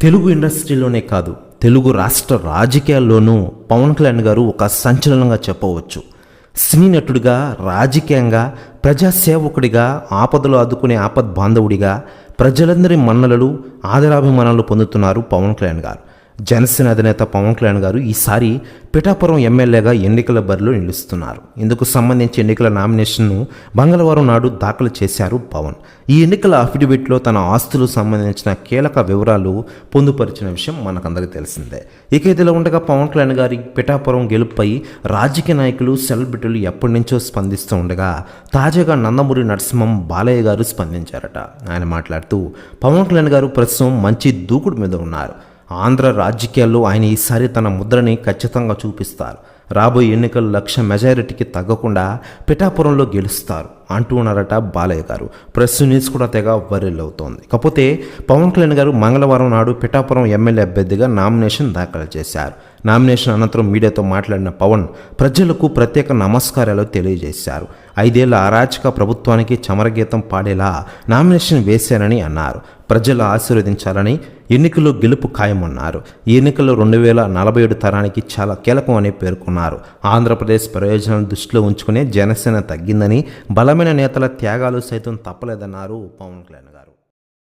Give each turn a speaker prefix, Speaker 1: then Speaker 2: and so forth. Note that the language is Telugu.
Speaker 1: తెలుగు ఇండస్ట్రీలోనే కాదు, తెలుగు రాష్ట్ర రాజకీయాల్లోనూ పవన్ కళ్యాణ్ గారు ఒక సంచలనంగా చెప్పవచ్చు. సినీ నటుడిగా, రాజకీయంగా, ప్రజాసేవకుడిగా, ఆపదలు ఆదుకునే ఆపద్ బాంధవుడిగా ప్రజలందరి మన్ననలు, ఆదరాభిమానాలు పొందుతున్నారు పవన్ కళ్యాణ్ గారు. జనసేన అధినేత పవన్ కళ్యాణ్ గారు ఈసారి పిఠాపురం ఎమ్మెల్యేగా ఎన్నికల బరిలో నిలుస్తున్నారు. ఇందుకు సంబంధించి ఎన్నికల నామినేషన్ను మంగళవారం నాడు దాఖలు చేశారు పవన్. ఈ ఎన్నికల అఫిడవిట్లో తన ఆస్తులకు సంబంధించిన కీలక వివరాలు పొందుపరిచిన విషయం మనకందరికీ తెలిసిందే. ఇక ఇదిలో ఉండగా పవన్ కళ్యాణ్ గారి పిఠాపురం గెలుపుపై రాజకీయ నాయకులు, సెలబ్రిటీలు ఎప్పటి నుంచో స్పందిస్తూ ఉండగా తాజాగా నందమూరి నరసింహం బాలయ్య గారు స్పందించారట. ఆయన మాట్లాడుతూ పవన్ కళ్యాణ్ గారు ప్రస్తుతం మంచి దూకుడు మీద ఉన్నారు. ఆంధ్ర రాజకీయాల్లో ఆయన ఈసారి తన ముద్రని ఖచ్చితంగా చూపిస్తారు. రాబోయే ఎన్నికలు 1,00,000 మెజారిటీకి తగ్గకుండా పిఠాపురంలో గెలుస్తారు అంటూ ఉన్నారట బాలయ్య గారు. ప్రెస్ న్యూస్ కూడా తెగ వైరల్ అవుతోంది. కాకపోతే పవన్ కళ్యాణ్ గారు మంగళవారం నాడు పిఠాపురం ఎమ్మెల్యే అభ్యర్థిగా నామినేషన్ దాఖలు చేశారు. నామినేషన్ అనంతరం మీడియాతో మాట్లాడిన పవన్ ప్రజలకు ప్రత్యేక నమస్కారాలు తెలియజేశారు. 5 ఏళ్ల అరాచక ప్రభుత్వానికి చమరగీతం పాడేలా నామినేషన్ వేశారని అన్నారు. ప్రజలు ఆశీర్వదించాలని, ఎన్నికల్లో గెలుపు ఖాయమన్నారు. ఈ ఎన్నికల్లో 2047 తరానికి చాలా కీలకం అని పేర్కొన్నారు. ఆంధ్రప్రదేశ్ ప్రయోజనాలను దృష్టిలో ఉంచుకునే జనసేన తగ్గిందని, బలమైన నేతల త్యాగాలు సైతం తప్పలేదన్నారు పవన్ కళ్యాణ్ గారు.